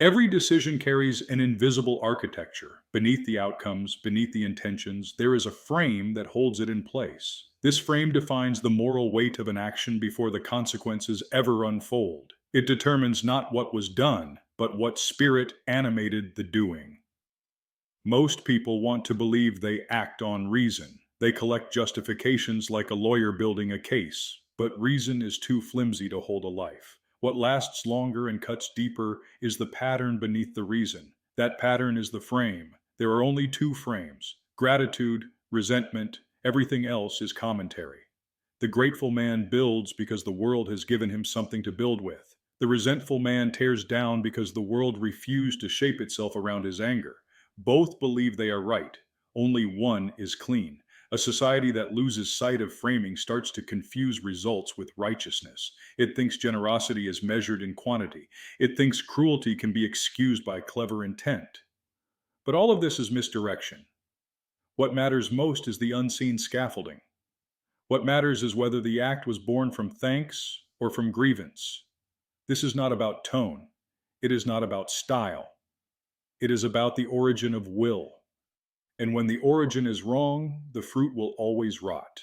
Every decision carries an invisible architecture. Beneath the outcomes, beneath the intentions, there is a frame that holds it in place. This frame defines the moral weight of an action before the consequences ever unfold. It determines not what was done, but what spirit animated the doing. Most people want to believe they act on reason. They collect justifications like a lawyer building a case, but reason is too flimsy to hold a life. What lasts longer and cuts deeper is the pattern beneath the reason. That pattern is the frame. There are only two frames: gratitude, resentment, everything else is commentary. The grateful man builds because the world has given him something to build with. The resentful man tears down because the world refused to shape itself around his anger. Both believe they are right. Only one is clean. A society that loses sight of framing starts to confuse results with righteousness. It thinks generosity is measured in quantity. It thinks cruelty can be excused by clever intent. But all of this is misdirection. What matters most is the unseen scaffolding. What matters is whether the act was born from thanks or from grievance. This is not about tone. It is not about style. It is about the origin of will. And when the origin is wrong, the fruit will always rot.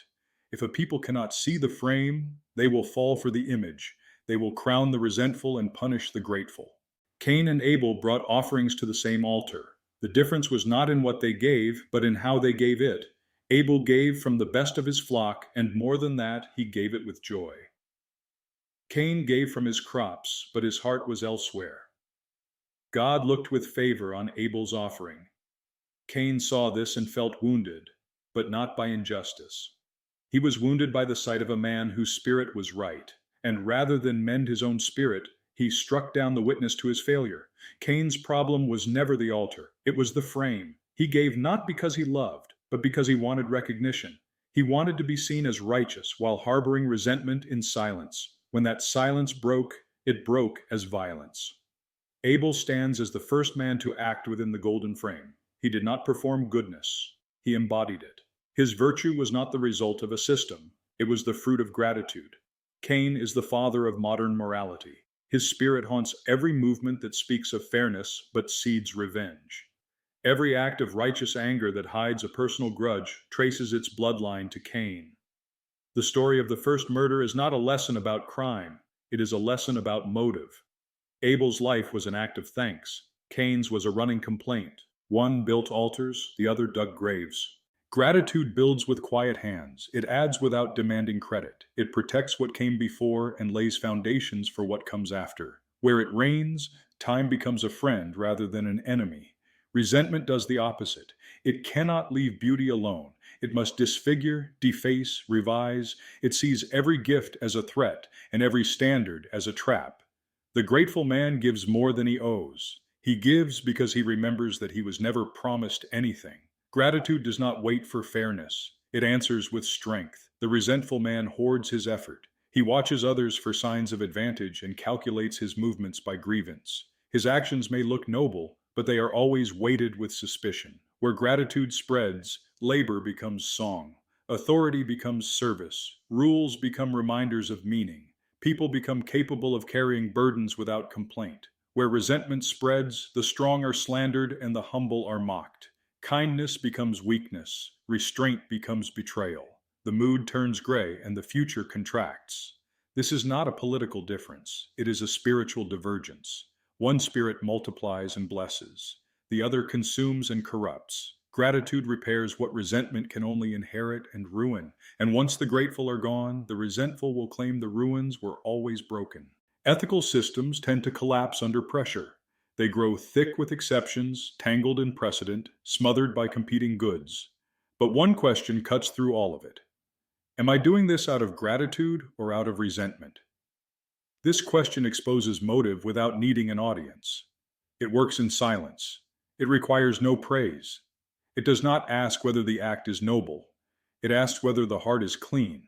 If a people cannot see the frame, they will fall for the image. They will crown the resentful and punish the grateful. Cain and Abel brought offerings to the same altar. The difference was not in what they gave, but in how they gave it. Abel gave from the best of his flock, and more than that, he gave it with joy. Cain gave from his crops, but his heart was elsewhere. God looked with favor on Abel's offering. Cain saw this and felt wounded, but not by injustice. He was wounded by the sight of a man whose spirit was right, and rather than mend his own spirit, he struck down the witness to his failure. Cain's problem was never the altar, it was the frame. He gave not because he loved, but because he wanted recognition. He wanted to be seen as righteous while harboring resentment in silence. When that silence broke, it broke as violence. Abel stands as the first man to act within the golden frame. He did not perform goodness. He embodied it. His virtue was not the result of a system. It was the fruit of gratitude. Cain is the father of modern morality. His spirit haunts every movement that speaks of fairness but seeds revenge. Every act of righteous anger that hides a personal grudge traces its bloodline to Cain. The story of the first murder is not a lesson about crime. It is a lesson about motive. Abel's life was an act of thanks. Cain's was a running complaint. One built altars, the other dug graves. Gratitude builds with quiet hands. It adds without demanding credit. It protects what came before and lays foundations for what comes after. Where it rains, time becomes a friend rather than an enemy. Resentment does the opposite. It cannot leave beauty alone. It must disfigure, deface, revise. It sees every gift as a threat and every standard as a trap. The grateful man gives more than he owes. He gives because he remembers that he was never promised anything. Gratitude does not wait for fairness. It answers with strength. The resentful man hoards his effort. He watches others for signs of advantage and calculates his movements by grievance. His actions may look noble, but they are always weighted with suspicion. Where gratitude spreads, labor becomes song. Authority becomes service. Rules become reminders of meaning. People become capable of carrying burdens without complaint. Where resentment spreads, the strong are slandered and the humble are mocked. Kindness becomes weakness. Restraint becomes betrayal. The mood turns gray and the future contracts. This is not a political difference. It is a spiritual divergence. One spirit multiplies and blesses. The other consumes and corrupts. Gratitude repairs what resentment can only inherit and ruin. And once the grateful are gone, the resentful will claim the ruins were always broken. Ethical systems tend to collapse under pressure. They grow thick with exceptions, tangled in precedent, smothered by competing goods. But one question cuts through all of it. Am I doing this out of gratitude or out of resentment? This question exposes motive without needing an audience. It works in silence. It requires no praise. It does not ask whether the act is noble. It asks whether the heart is clean.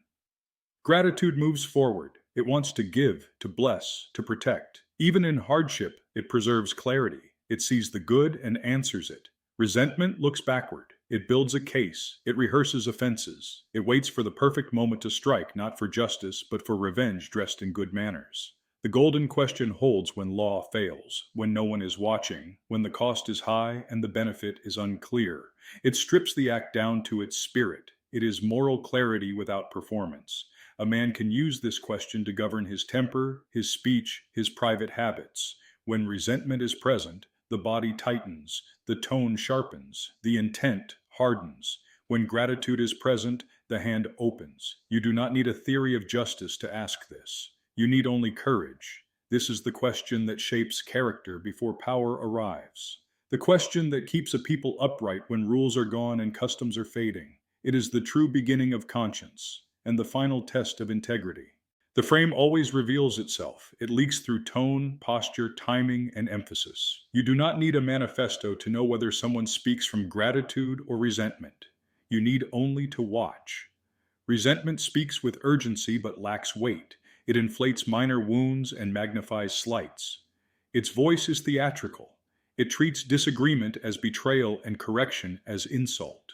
Gratitude moves forward. It wants to give, to bless, to protect. Even in hardship, it preserves clarity. It sees the good and answers it. Resentment looks backward. It builds a case. It rehearses offenses. It waits for the perfect moment to strike, not for justice, but for revenge dressed in good manners. The golden question holds when law fails, when no one is watching, when the cost is high and the benefit is unclear. It strips the act down to its spirit. It is moral clarity without performance. A man can use this question to govern his temper, his speech, his private habits. When resentment is present, the body tightens, the tone sharpens, the intent hardens. When gratitude is present, the hand opens. You do not need a theory of justice to ask this. You need only courage. This is the question that shapes character before power arrives. The question that keeps a people upright when rules are gone and customs are fading. It is the true beginning of conscience and the final test of integrity. The frame always reveals itself. It leaks through tone, posture, timing, and emphasis. You do not need a manifesto to know whether someone speaks from gratitude or resentment. You need only to watch. Resentment speaks with urgency but lacks weight. It inflates minor wounds and magnifies slights. Its voice is theatrical. It treats disagreement as betrayal and correction as insult.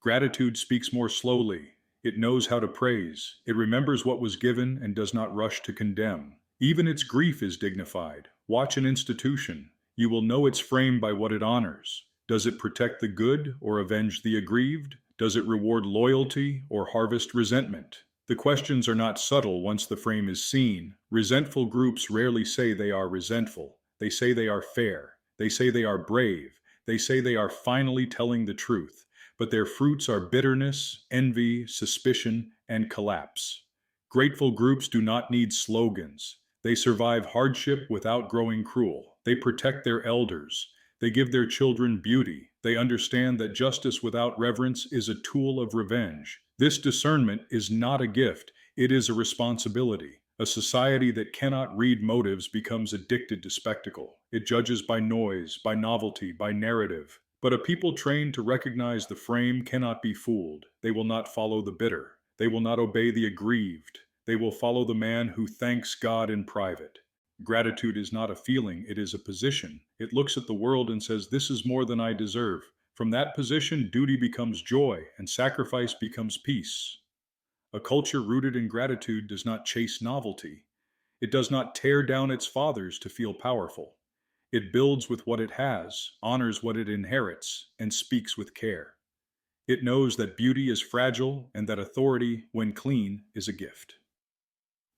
Gratitude speaks more slowly. It knows how to praise. It remembers what was given and does not rush to condemn. Even its grief is dignified. Watch an institution. You will know its frame by what it honors. Does it protect the good or avenge the aggrieved? Does it reward loyalty or harvest resentment? The questions are not subtle once the frame is seen. Resentful groups rarely say they are resentful. They say they are fair. They say they are brave. They say they are finally telling the truth. But their fruits are bitterness, envy, suspicion, and collapse. Grateful groups do not need slogans. They survive hardship without growing cruel. They protect their elders. They give their children beauty. They understand that justice without reverence is a tool of revenge. This discernment is not a gift, it is a responsibility. A society that cannot read motives becomes addicted to spectacle. It judges by noise, by novelty, by narrative. But a people trained to recognize the frame cannot be fooled. They will not follow the bitter. They will not obey the aggrieved. They will follow the man who thanks God in private. Gratitude is not a feeling, it is a position. It looks at the world and says, "This is more than I deserve." From that position, duty becomes joy, and sacrifice becomes peace. A culture rooted in gratitude does not chase novelty. It does not tear down its fathers to feel powerful. It builds with what it has, honors what it inherits, and speaks with care. It knows that beauty is fragile and that authority, when clean, is a gift.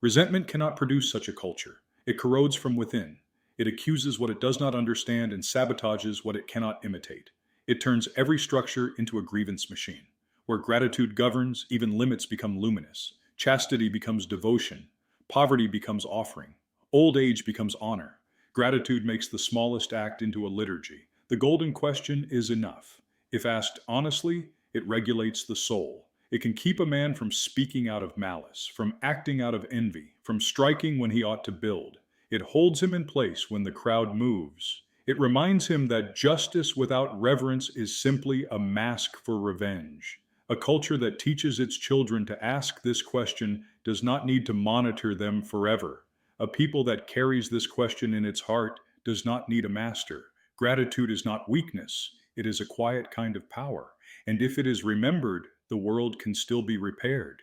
Resentment cannot produce such a culture. It corrodes from within. It accuses what it does not understand and sabotages what it cannot imitate. It turns every structure into a grievance machine. Where gratitude governs, even limits become luminous. Chastity becomes devotion. Poverty becomes offering. Old age becomes honor. Gratitude makes the smallest act into a liturgy. The golden question is enough. If asked honestly, it regulates the soul. It can keep a man from speaking out of malice, from acting out of envy, from striking when he ought to build. It holds him in place when the crowd moves. It reminds him that justice without reverence is simply a mask for revenge. A culture that teaches its children to ask this question does not need to monitor them forever. A people that carries this question in its heart does not need a master. Gratitude is not weakness. It is a quiet kind of power. And if it is remembered, the world can still be repaired.